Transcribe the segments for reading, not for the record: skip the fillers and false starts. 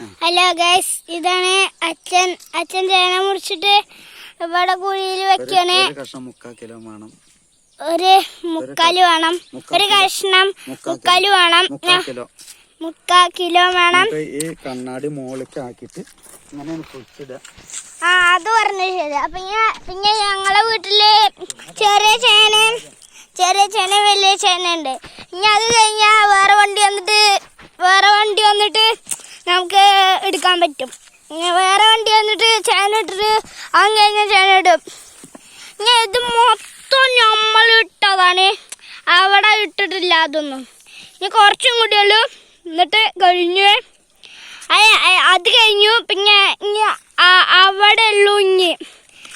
Hello guys, ഇതാണ് അച്ഛൻ ചേന മുറിച്ചിട്ട് ഇവിടെ കുഴിയിൽ വെക്കണേ. ഒരു മുക്കാല് വേണം, ഒരു കഷ്ണം മുക്കാല് വേണം, 3/4 കിലോ വേണം. ഈ കണ്ണാടി മോളിലേക്ക് ആക്കിട്ട് അത് പറഞ്ഞു ശരി. അപ്പൊ പിന്നെ ഞങ്ങളെ വീട്ടില് ചെറിയ ചേന വലിയ ചേന ഉണ്ട്. ഇനി അത് കഴിഞ്ഞാ വേറെ വണ്ടി വന്നിട്ട് നമുക്ക് എടുക്കാൻ പറ്റും. വേറെ വണ്ടി വന്നിട്ട് ചേന ഇട്ടിട്ട് അത് കഴിഞ്ഞാൽ ചേന ഇടും. ഇനി ഇത് മൊത്തം നമ്മൾ ഇട്ടതാണ്, അവിടെ ഇട്ടിട്ടില്ല അതൊന്നും. ഇനി കുറച്ചും കൂടിയുള്ളൂ, എന്നിട്ട് കഴിഞ്ഞു. അത് കഴിഞ്ഞു. പിന്നെ ഇനി അവിടെ ഉള്ളു. ഇനി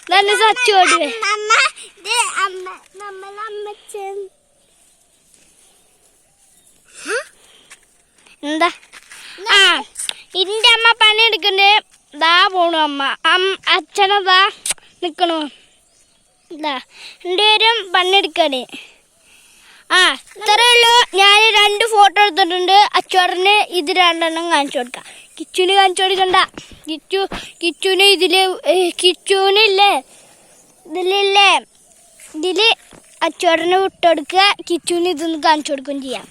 ഇതന്നെ സച്ചോട് എന്താ ഇന്റെ അമ്മ പണിയെടുക്കണ്ടേ. ദാ പോണു അമ്മ. അച്ഛനതാ നിക്കണു. ഇതാ രണ്ടുപേരും പണിയെടുക്കണേ. ഇത്രേ ഉള്ളൂ. ഞാൻ 2 ഫോട്ടോ എടുത്തിട്ടുണ്ട്. അച്ചോറിന് ഇത് 2 കാണിച്ചു കൊടുക്കാം. കിച്ചുവിന് കാണിച്ചു കൊടുക്കണ്ട. കിച്ചുവിനില്ലേ ഇതില് അച്ചോറിന് വിട്ടുകൊടുക്കുക. കിച്ചുവിന് ഇതൊന്ന് കാണിച്ചു കൊടുക്കുകയും ചെയ്യാം.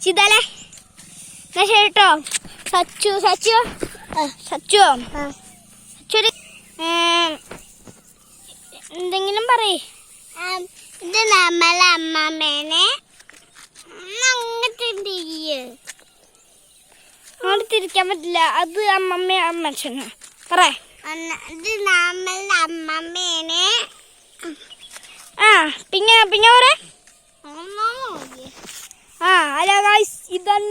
ചെയ്താലേ എന്നാ ശരി കേട്ടോ. സച്ചു എന്തെങ്കിലും പറയേ. ഇത് നമ്മളെ അമ്മമ്മേനെ അങ്ങോട്ട് തിരിക്കാൻ പറ്റില്ല. അത് അമ്മച്ചനാ പറ. ഇത് നമ്മളെ അമ്മമ്മേനെ. പിന്നെ പറ. ഹലോ ഗൈസ്, ഇതാണ്